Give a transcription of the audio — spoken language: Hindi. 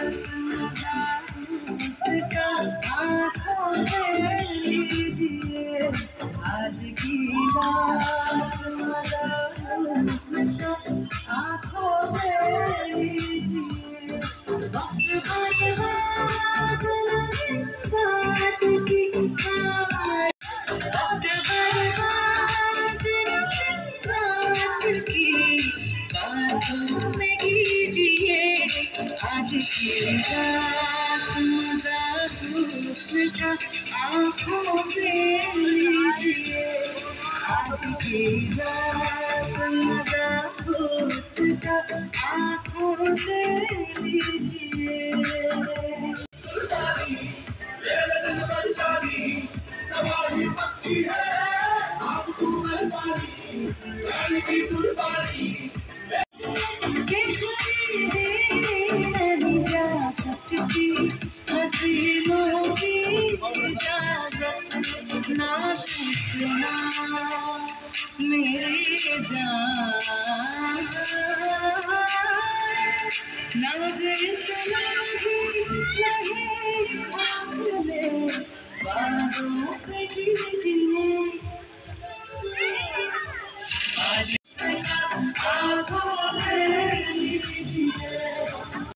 मजा उसका आँखों से लीजिए आज की रात, मजा उसका आँखों से लीजिए। वक्त बर्बाद नहीं बात की, वक्त बर्बाद नहीं बात की, बातों में कीजिए आज की रात, मजा हुस्न का आँखों से लीजिए आज की रात, मजा हुस्न का आँखों से लीजिए। नहीं जा सकती हसीनों की इजाजत, ना शुक्ना मेरी जान, नाज़ इतना भी नहीं आँख ले बातों पे कीजिए